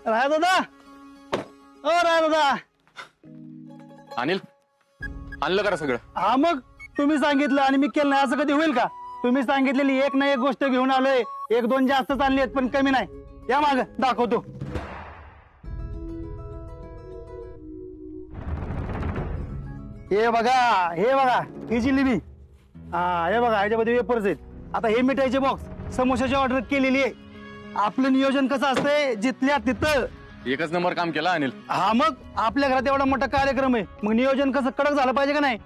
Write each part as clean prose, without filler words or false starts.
राय दादा, ओ राय दादा. अनिल, आणलं करा सगळं? हा मग तुम्ही सांगितलं आणि मी केलं नाही असं कधी होईल का? तुम्ही सांगितलेली एक ना एक गोष्ट घेऊन आलोय. एक दोन जास्तच आणली आहेत पण कमी नाही. या माग दाखवतो. हे बघा, हे बघा, ही जिलेबी. हा हे बघा, ह्याच्यामध्ये वेपर्स आहेत. आता हे मिठाईचे बॉक्स, समोसाची ऑर्डर केलेली आहे. आपलं नियोजन कसं असतंय, जिथल्या तिथं. एकच नंबर काम केला अनिल. हा मग आपल्या घरात एवढा मोठा कार्यक्रम आहे, मग नियोजन कसं कडक झालं पाहिजे का नाही?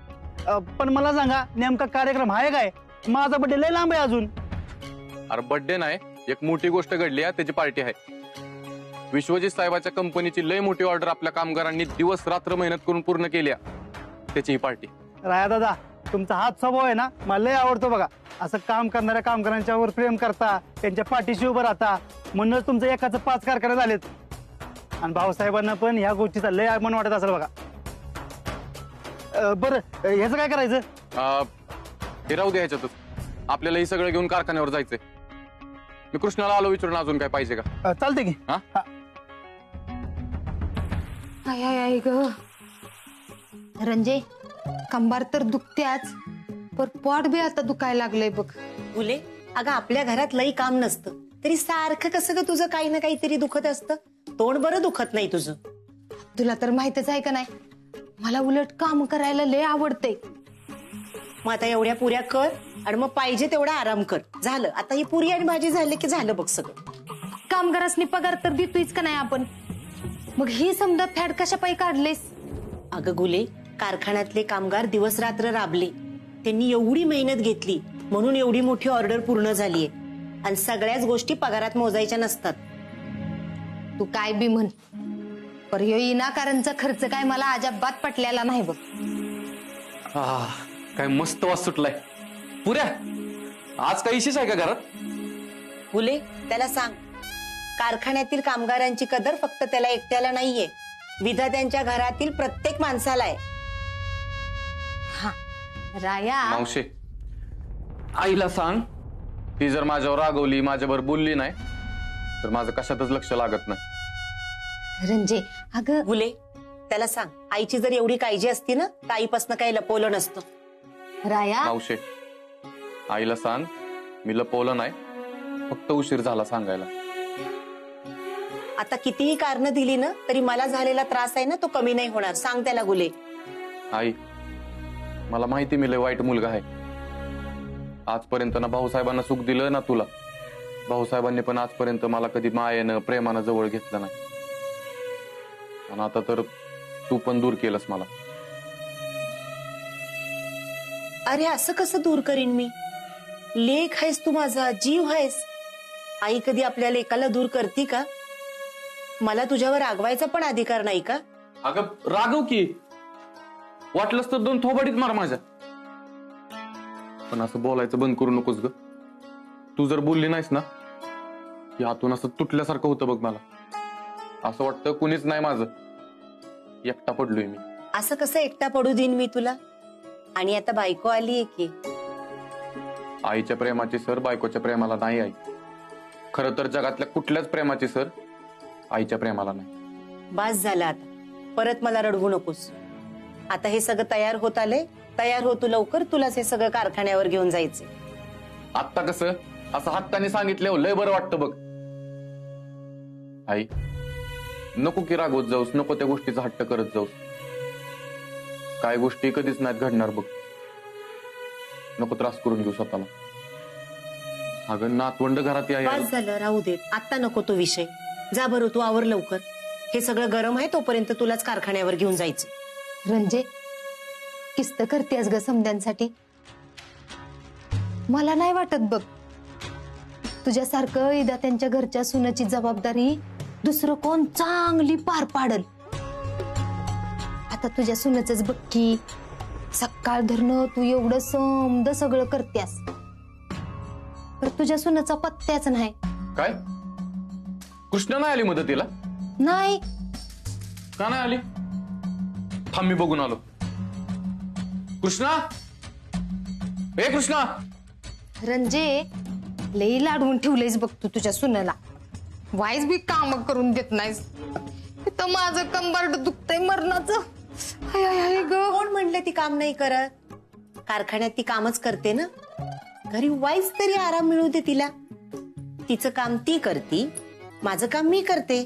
पण मला सांगा, नेमका कार्यक्रम आहे काय? माझा बर्थडे लय लांब आहे अजून. अरे बर्थडे नाही, एक मोठी गोष्ट घडली आहे, त्याची पार्टी आहे. विश्वजित साहेबाच्या कंपनीची लय मोठी ऑर्डर आपल्या कामगारांनी दिवस रात्र मेहनत करून पूर्ण केली आहे. त्याची ही पार्टी. राया दादा, तुमचा हाच स्वभाव आहे ना, मला लय आवडतो बघा. असं काम करणाऱ्या कामगारांच्यावर प्रेम करता, त्यांच्या पाठीशी उभं राहता. म्हणूनच तुमचं एकाच 5 कारखाने झालेत. आणि भाऊसाहेबांना पण ह्या गोष्टीचा लय अभिमान वाटत असेल बघा. बरं, ह्याचं काय करायचं? हे राहू दे ह्याच्यातच. आपल्याला हे सगळं घेऊन कारखान्यावर जायचंय. मी कृष्णाला आलो विचारून, अजून काय पाहिजे का? चालते की. हा? आय आय आय ग रंजे, कंबार तर दुखत्याच, पर पोट बी आता दुखायला लागलंय बघ. फुले, अगं आपल्या घरात लई काम नसतं तरी सारखं कसं ग तुझं काही ना काहीतरी दुखत असतं. तोंड बरं दुखत नाही तुझं. तुला तर माहितच आहे का नाही, मला उलट काम करायला लय आवडतंय. मग आता एवढ्या पुऱ्या कर आणि मग पाहिजे तेवढा आराम कर. झालं, आता ही पुरी आणि भाजी झाली की झालं बघ सगळं. कामगारांनी पगार तर देतोयच का नाही आपण, मग ही समजा फॅड कशा पायी काढलेस? अगं गुले, कारखान्यातले कामगार दिवस रात्र राबले. त्यांनी एवढी मेहनत घेतली म्हणून एवढी मोठी ऑर्डर पूर्ण झालीये. आणि सगळ्याच गोष्टी पगारात मोजायच्या नसतात. तू काय बी म्हण, पर ह्यो विनाकारणचा खर्च काय मला अजिबात पटलेला नाही बघ. काय मस्त वास सुटलाय. पुऱ्या, आज काही इशेच आहे का घरात? गुले, त्याला सांग, कारखान्यातील कामगारांची कदर फक्त त्याला एकट्याला नाहीये, विधात्यांच्या घरातील प्रत्येक माणसाला आहे. हा राया, मावशे, आईला सांग, ती जर माझ्यावर रागवली, माझ्यावर बोलली नाही तर माझं कशातच लक्ष लागत नाही. रंजे अगं गुले, त्याला सांग, आईची जर एवढी काळजी असती ना तर आईपासनं काही लपवलं नसतं. राया, मावशे, आईला सांग, मी लपवलं नाही, फक्त उशीर झाला सांगायला. आता कितीही कारणं दिली ना तरी मला झालेला त्रास आहे ना तो कमी नाही होणार. सांग त्याला गुले. आई, मला माहिती मी लय वाईट मुलगा आहे. आजपर्यंत ना भाऊसाहेबांना सुख दिलं ना तुला. भाऊसाहेबांनी पण आजपर्यंत मला कधी मायेनं प्रेमानं जवळ घेतलं नाही. आणि आता तर तू पण दूर केलंस मला. अरे असं कसं दूर करीन मी? लेक आहेस तू, माझा जीव आहेस. आई कधी आपल्या लेकाला दूर करती का? मला तुझ्यावर रागवायचा पण अधिकार नाही का? अगं रागव की, वाटलंस तर 2 थोबाडीत मार माझ्या. पण असं बोलायचं बंद करू नकोस ग. तू जर बोलली नाहीस ना की हातून असं तुटल्यासारखं होतं बघ. मला असं वाटतं कुणीच नाही माझं, एकटा पडलोय मी. असं कसं एकटा पडू देईन मी तुला? आणि आता बायको आलीये की. आईच्या प्रेमाची सर बायकोच्या प्रेमाला नाही. आई, खरं तर जगातल्या कुठल्याच प्रेमाची सर आईच्या प्रेमाला नाही. बास झाला आता, परत मला रडवू नकोस. आता हे सगळं तयार होत आलंय, तयार हो तू लवकर. तुलाच हे सगळं कारखान्यावर घेऊन जायचंय. आत्ता कसं असं हट्टाने सांगितलं लय बरं वाटतं बघ. आई, नको की रागवत जाऊस, नको त्या गोष्टीचा हट्ट करत जाऊस. काय गोष्टी कधीच नाहीत घडणार बघ. नको त्रास करून घेऊ स्वतःला. अगं नातवंड घरात या. बास झालं, राहू देत. आता नको तो विषय. जा बरं, तू आवर लवकर. हे सगळं गरम आहे तोपर्यंत तुलाच कारखान्यावर घेऊन जायचं. रंजे, किस्त करतेस ग समद्यांसाठी? मला नाही वाटत बघ, तुझ्यासारखं इदा त्यांच्या घरच्या सुनाची जबाबदारी दुसरं कोण चांगली पार पाडल. आता तुझ्या सुनाचंच बघ की, सकाळ धरणं तू एवढं समद सगळं करतेस, तर तुझ्या सुनाचा पत्त्याच नाही. काय कृष्णा नाही आली मदतीला? नाही. का नाही आली? थांब मी बघून आलो. कृष्णा, ए कृष्णा. रंजे, लई लाडवून ठेवलेस बघ तू तुझ्या सुनेला. वाईस बी काम करून देत नाहीस. तर माझं कंबरड दुखतंय मरणाचं. हाय हाय हाय ग. कोण म्हणलं ती काम नाही करत? कारखान्यात ती कामच करते ना. घरी वाईच तरी आराम मिळू दे तिला. तिचं काम ती करती, माझं काम मी करते.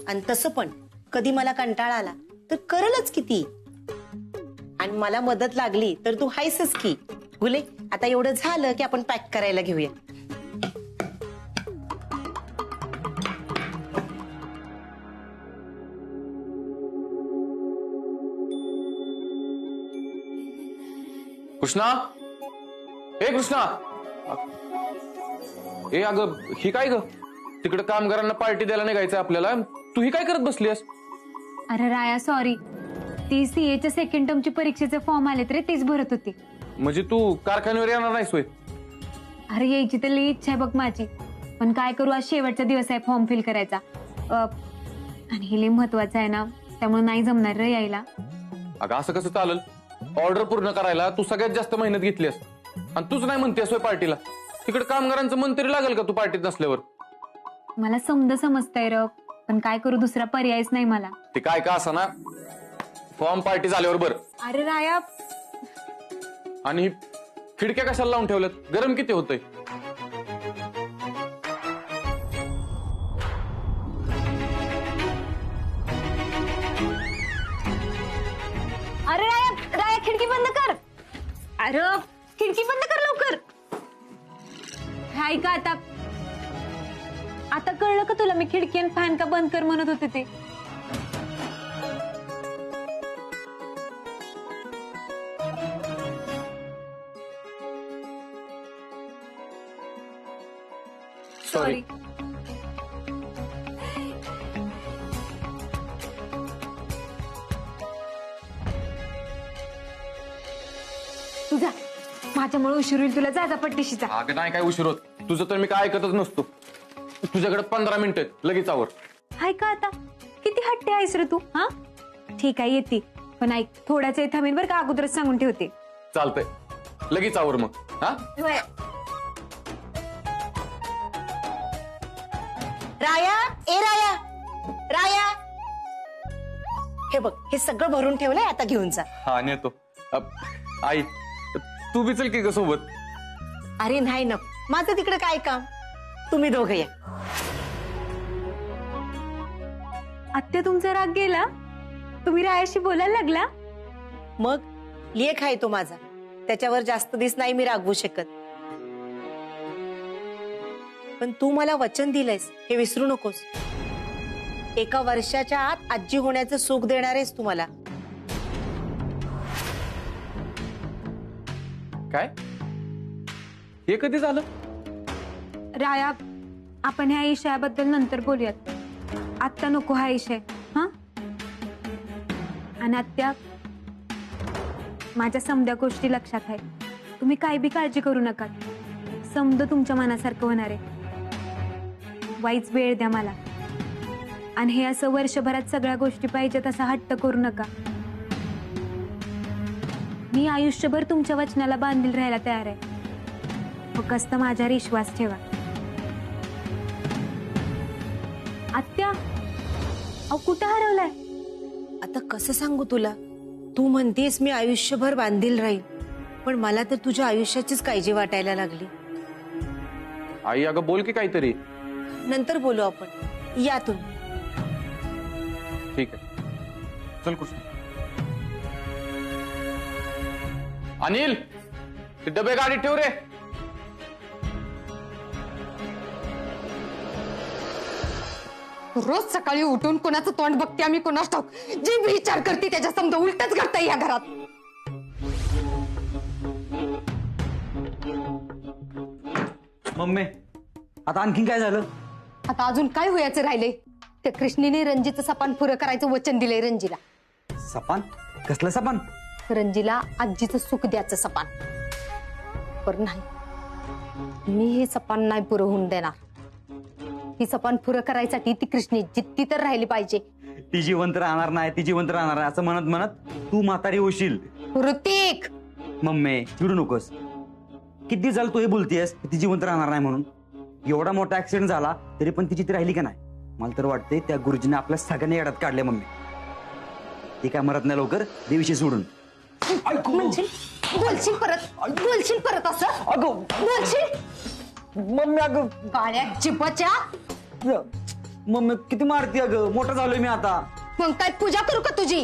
आणि तसं पण कधी मला कंटाळा आला तर करलच की ती. आणि मला मदत लागली तर तू हायसच की. गुले, आता एवढं झालं की आपण पॅक करायला घेऊया. कृष्णा, ए कृष्णा, ए अगं ही काय ग? तिकडे कामगारांना पार्टी द्यायला निघायचंय आपल्याला, तू ही काय करत बसलीस? अरे राया सॉरी, ती सीएच्या सेकंड टर्मची परीक्षेचे फॉर्म आलेत रे, तेच भरत होती. म्हणजे तू कारखान्यावर येणार नाहीस होय? अरे यायची तर लई इच्छा आहे बघ माझी, पण काय करू, आज शेवटचा दिवस आहे फॉर्म फिल करायचा. आणि हे लई महत्वाचं आहे ना, त्यामुळे नाही जमणार रे यायला. अगं असं कसं चालेल? ऑर्डर पूर्ण करायला तू सगळ्यात जास्त मेहनत घेतलीस आणि तूच नाही म्हणतेस होय पार्टीला. तिकडे कामगारांचं मन तरी लागेल का तू पार्टीत नसल्यावर? मला समजतंय र, पण काय करू, दुसरा पर्यायच नाही मला. ते काय का असं ना, फॉर्म पार्टी झाल्यावर बर. अरे राया, आणि खिडक्या कशाला लावून ठेवल्यात? गरम किती होतंय? अरे राया, राया खिडकी बंद कर. अरे खिडकी बंद कर लवकर. हाय का आता, आता कळलं का तुला मी खिडकी आणि फॅन का बंद कर म्हणत होते ते? सॉरी. तुझा माझ्यामुळे उशीर होईल, तुला जा पट्टीशीचा. अगं नाही काय उशीर होत, तुझं तर मी काय ऐकतच नसतो. तुझ्याकडे 15 मिनिटं आहेत, लगेच आवर. हाय का आता, किती हट्टे आहेस रे तू. हा ठीक आहे येते, पण ऐक, थोड्याच वेळ थांबेल बरं का, अगोदरच सांगून ठेवते. चालतंय, लगेच आवर मग. हा राया, ए राया, राया, हे बघ, हे सगळं भरून ठेवलंय, आता घेऊन जा. हा नेतो. आई तू बी चल की ग सोबत. अरे नाही ना, माझं तिकडे काय काम, तुम्ही दोघं या. आत्या तुमचा राग गेला, तुम्ही रायाशी बोलायला लागला. मग लेख आहे तो माझा, त्याच्यावर जास्त दिवस नाही मी रागवू शकत. पण तू मला वचन दिलंयस हे विसरू नकोस. 1 वर्षाच्या आत आजी होण्याचं सुख देणार आहेस तू मला. काय हे कधी झालं? राया, आपण ह्या विषयाबद्दल नंतर बोलूयात, आत्ता नको हा विषय. हा, आणि आत्या, माझ्या समद्या गोष्टी लक्षात आहेत, तुम्ही काय बी काळजी करू नका. समद तुमच्या मनासारखं होणार आहे. वाईच वेळ द्या मला, आणि हे असं वर्षभरात सगळ्या गोष्टी पाहिजेत असा हट्ट करू नका. मी आयुष्यभर तुमच्या वचनाला बांधील राहायला तयार आहे, फक्त माझ्यावर विश्वास ठेवा. आत्या, अहो कुठं हरवलाय? आता कसं सांगू तुला, तू म्हणतेस मी आयुष्यभर बांधील राहील, पण मला तर तुझ्या आयुष्याचीच काळजी वाटायला लागली. आई अगं बोल की काहीतरी. नंतर बोलू आपण, या तुम्ही. ठीक आहे, चल कृष्ण. अनिल, ते डबे गाडीत ठेव रे. रोज सकाळी उठून कोणाचं तोंड बघते आम्ही, कोणाच ठाऊक. जी विचार करते त्याच्या समजा उलटच घडतंय या घरात. मम्मी, आता आणखीन काय झालं? आता अजून काय होयाचं राहिलंय? त्या कृष्णीने रणजीचं सपान पुरं करायचं वचन दिलंय रंजीला. सपान? कसलं सपान? रंजीला आजीचं सुख द्यायचं सपान. पण नाही, मी हे सपान नाही पुरं होऊन देणार. ही सपान पुरं करायसाठी ती कृष्णी जिद्दी तर राहिली पाहिजे. ती जिवंत राहणार नाही, ती जिवंत राहणार आहे असं म्हणत म्हणत तू म्हातारी होशील. ऋतिक, मम्मी चिडू नकोस. किती झालं तू हे बोलतेस ती जिवंत राहणार नाही म्हणून? एवढा मोठा ऍक्सिडेंट झाला तरी पण तिची ती राहिली का नाही. मला तर वाटतंय त्या गुरुजीने आपल्या सगळ्यांनी येड्यात काढले मम्मी. ती काय मरत नाही लवकर देवीशी सोडून. म्हणशील बोलशील परत असं अगं बोलशील मम्मी, अगं गाड्या चिपाच्या. मम्मी किती मारती अगं, मोठा झालोय मी आता. मग काय पूजा करू का तुझी?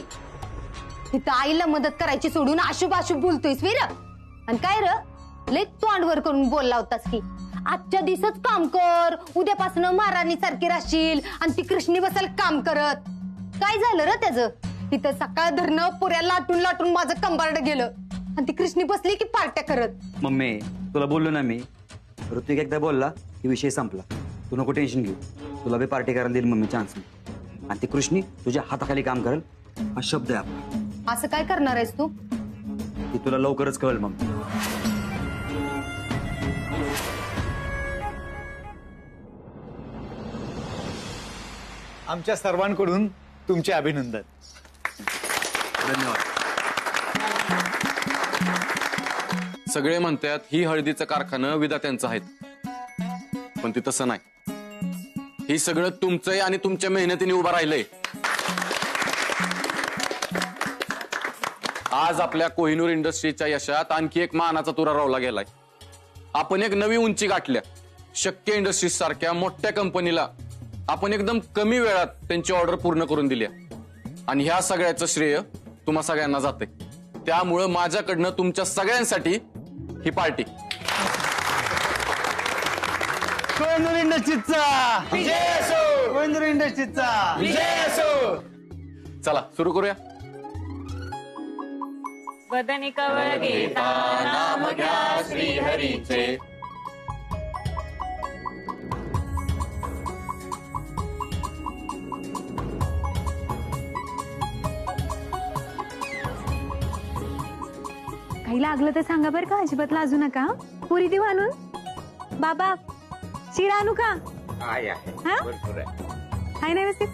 तिथं आईला मदत करायची सोडून अशुभ अशुभ बोलतोयस वीर. आणि काय र लय तोंडवर करून बोलला होतास की आजच्या दिवसच काम कर, उद्यापासून महाराणी सारखी राहशील आणि ती कृष्णी बसल काम करत. काय झालं र त्याचं? तिथं सकाळ धरणं पुऱ्या लाटून लाटून माझं कंबारड गेलं आणि ती कृष्णी बसली की पार्ट्या करत. मम्मी तुला बोललो ना मी, ऋतिक एकदा बोलला की विषय संपला. तू नको टेन्शन घेऊ, तुला बी पार्टी करायला देईल मम्मी चान्स. आणि ती कृष्णी तुझ्या हाताखाली काम करेल हा शब्द आहे आपला. असं काय करणार आहेस तू? ती तुला लवकरच कळेल मम्मी. आमच्या सर्वांकडून तुमचे अभिनंदन. धन्यवाद. सगळे म्हणतात ही हळदीचं कारखानं विधात्यांचं आहेत, पण ती तसं नाही. ही सगळं तुमचंय आणि तुमच्या मेहनतीने उभं राहिलंय. आज आपल्या कोहिनूर इंडस्ट्रीच्या यशात आणखी एक मानाचा तुरा रोवला गेलाय. आपण एक नवी उंची गाठल्या. शक्य इंडस्ट्रीज सारख्या मोठ्या कंपनीला आपण एकदम कमी वेळात त्यांची ऑर्डर पूर्ण करून दिली आणि ह्या सगळ्याचं श्रेय तुम्हा सगळ्यांना जाते. त्यामुळं माझ्याकडनं तुमच्या सगळ्यांसाठी ही पार्टी. कोहिनूर इंडस्ट्रीजचा कोहिनूर इंडस्ट्रीजचा. चला सुरू करूया. वदनी कवळ गीता नाम घ्या श्रीहरीचे. काही लागलं तर सांगा बरं का, अजिबात लाजू नका. पुरी देऊ आणून? बाबा शिरा आणू का? हाय ना व्यवस्थित?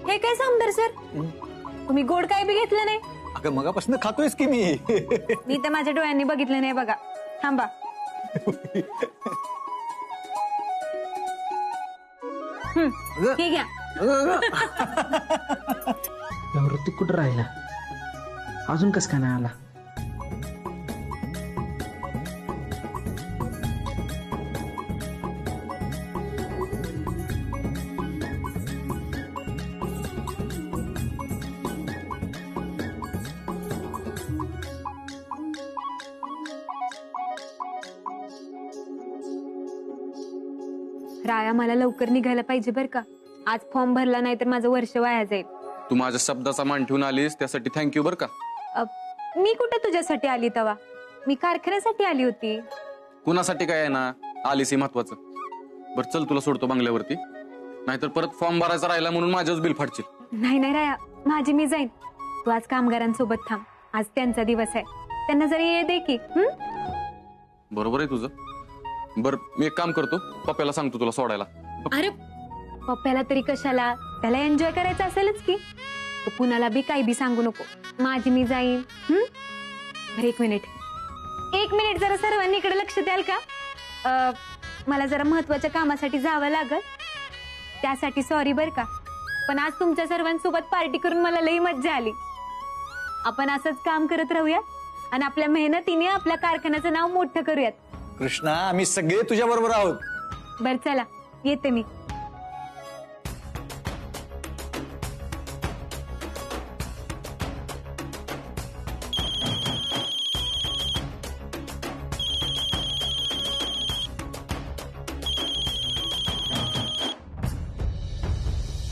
हे काय सामदार सर, तुम्ही गोड काय बी घेतलं नाही? अगं मगापासून खातोयस की मी. मी तर माझ्या डोळ्यांनी बघितलं नाही बघा. थांबा. हे घ्या. ऋतिक कुठं राहिला अजून? कस काय नाही आला? राया मला लवकर निघायला पाहिजे बर का. आज फॉर्म भरला नाही तर माझं वर्ष वाया जाईल. तू माझ्या शब्दाचा मान ठेवून आलीस त्यासाठी थँक्यू बरं का. मी कुठे तुझ्यासाठी आली तवा? मी कारखान्यासाठी आली होती. कुणासाठी काय आहे ना, आलीस हे महत्वाचं. बरं चल तुला सोडतो बंगल्यावरती, नाहीतर परत फॉर्म भरायचा राहिला म्हणून माझ्याच बिल फाडशील. नाही नाही राया, माझी मी जाईन. तू आज कामगारांसोबत थांब, आज त्यांचा दिवस आहे. त्यांना जरी ये दे की. बरोबर आहे तुझं. बर मी एक काम करतो, पप्प्याला सांगतो तुला सोडायला. अरे पप्प्याला तरी कशाला, त्याला एन्जॉय करायचं असेलच की. तू कुणाला बी काही बी सांगू नको, माझी मी जाईन. बरं एक मिनिट जरा सर्वांनी इकडे लक्ष द्याल का? मला जरा महत्वाच्या कामासाठी जावं लागल, त्यासाठी सॉरी बर का. पण आज तुमच्या सर्वांसोबत पार्टी करून मला लई मज्जा आली. आपण असंच काम करत राहूयात आणि आपल्या मेहनतीने आपल्या कारखान्याचं नाव मोठं करूयात. कृष्णा, आम्ही सगळे तुझ्या बरोबर आहोत. बर चला येते मी.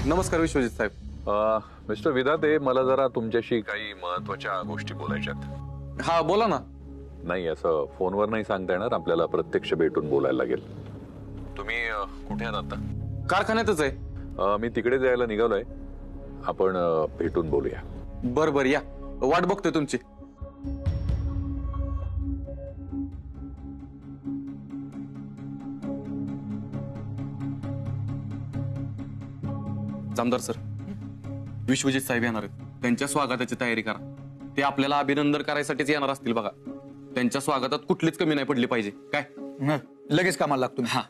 नमस्कार विश्वजित साहेब. मिस्टर विधाते, मला जरा तुमच्याशी काही महत्वाच्या गोष्टी बोलायच्यात. हा बोला ना. नाही, असं फोनवर नाही सांगता येणार, आपल्याला प्रत्यक्ष भेटून बोलायला लागेल. तुम्ही कुठे आहात आता? कारखान्यातच आहे. मी तिकडे जायला निघालोय, आपण भेटून बोलूया. बर या, वाट बघतोय तुमची. जामदार सर, विश्वजित साहेब येणार आहेत. त्यांच्या स्वागताची तयारी करा. ते आपल्याला अभिनंदन करायसाठीच येणार असतील बघा. त्यांच्या स्वागतात कुठलीच कमी नाही पडली पाहिजे. काय लगेच कामाला लागतो मी. हा.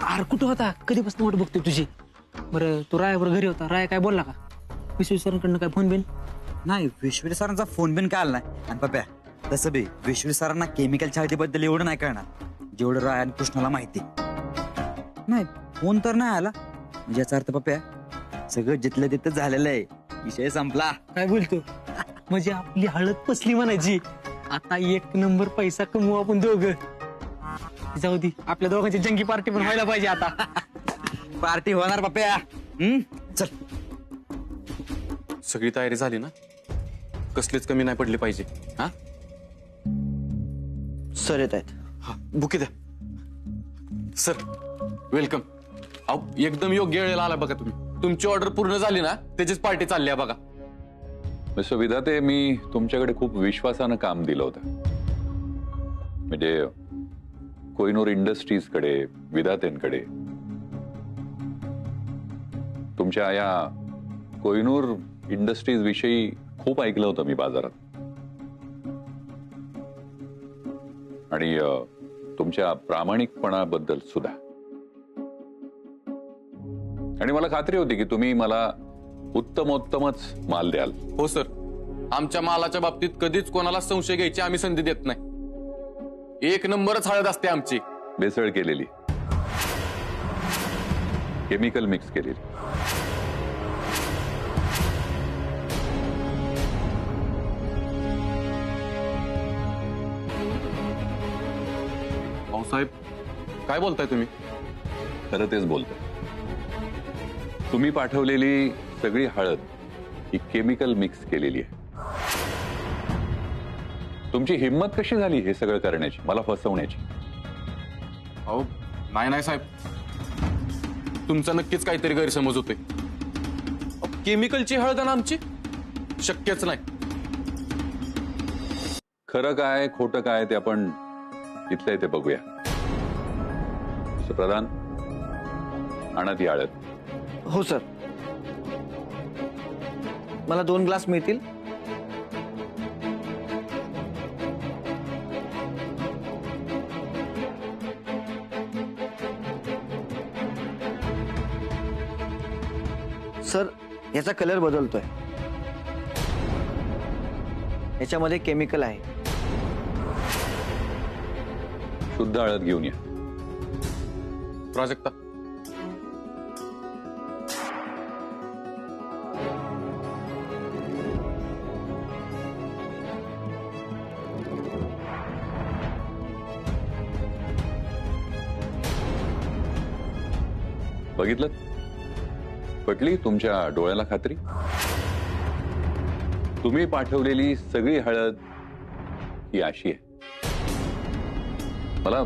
अरे कुठं होता कधीपासून वाट बघतोय तुझी. बरं तू रायावर घरी होता, राया काय बोलला का विश्वेश्वरांकडनं काय फोन बिन? नाही, विश्वेश सरांचा फोन बिन काय आला नाही. आणि पप्या तसं बी विश्वेश सरांना केमिकलच्या हळदीबद्दल एवढं नाही कळणार जेवढं राय आणि कृष्णाला माहिती. नाही फोन तर नाही आला म्हणजे याचा अर्थ पप्या सगळं जिथलं तिथं झालेलं आहे, विषय संपला. काय बोलतो म्हणजे आपली हळद पसली म्हणायची. आता 1 नंबर पैसा कमवू आपण दोघं. जाऊ दे, आपल्या दोघांची जंगी पार्टी पण व्हायला पाहिजे आता. पार्टी होणार पप्या. चल सगळी तयारी झाली ना? कसलीच कमी नाही पडली पाहिजे. हा सर येत आहेत. हा, बुके द्या. Sir welcome. अहो एकदम योग्य वेळेला आला बघा तुम्ही. तुमची ऑर्डर पूर्ण झाली ना, त्याचीच पार्टी चालली आहे बघा. मिस्टर विधाते, मी तुमच्याकडे खूप विश्वासानं काम दिलं होतं. म्हणजे कोहिनूर इंडस्ट्रीजकडे, विधातेंकडे. तुमच्या या कोहिनूर इंडस्ट्रीज विषयी खूप ऐकलं होतं मी बाजारात. आणि तुमच्या प्रामाणिकपणाबद्दल सुद्धा. आणि मला खात्री होती की तुम्ही मला उत्तमोत्तमच माल द्याल. हो सर, आमच्या मालाच्या बाबतीत कधीच कोणाला संशय घ्यायची आम्ही संधी देत नाही. 1 नंबरच हळद असते आमची. भेसळ केलेली, केमिकल मिक्स केलेली. भाऊसाहेब काय बोलताय तुम्ही? खरं तेच बोलतोय. तुम्ही पाठवलेली सगळी हळद ही केमिकल मिक्स केलेली आहे. तुमची हिंमत कशी झाली हे सगळं करण्याची, मला फसवण्याची? अहो नाही साहेब, तुमचा नक्कीच काहीतरी गैरसमज होतोय. केमिकलची हळद आणि आमची शक्यच नाही. खरं काय खोटं काय ते आपण इथल्या इथे बघूया. प्रधान, आणा ती हळद. हो सर. मला 2 ग्लास मिळतील? सर याचा कलर बदलतोय. याच्यामध्ये केमिकल आहे. शुद्ध हळद घेऊन या. प्राजक्ता बघितलं? पटली तुमच्या डोळ्याला खात्री? तुम्ही पाठवलेली सगळी हळद ही अशी आहे. मला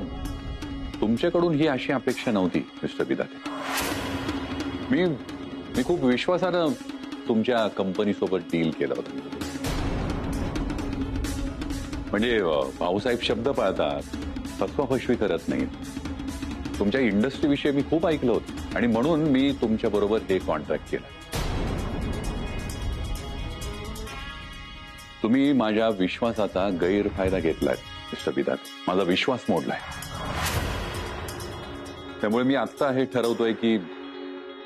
तुमच्याकडून ही अशी अपेक्षा नव्हती मिस्टर विधाते. मी खूप विश्वासानं तुमच्या कंपनी सोबत डील केलं होतं. म्हणजे भाऊसाहेब शब्द पाळतात, फसवाफसवी करत नाही. तुमच्या इंडस्ट्री विषयी मी खूप ऐकलं होतं आणि म्हणून मी तुमच्या बरोबर हे कॉन्ट्रॅक्ट केलं. तुम्ही माझ्या विश्वासाचा गैरफायदा घेतलाय मिस्टर विधाते. माझा विश्वास मोडलाय. त्यामुळे मी आता हे ठरवतोय की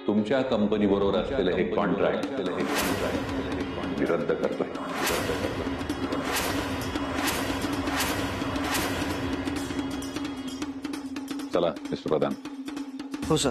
तुमच्या कंपनी बरोबर असलेलं हे कॉन्ट्रॅक्ट मी रद्द करतोय. चला मिस्टर प्रधान. हो सर.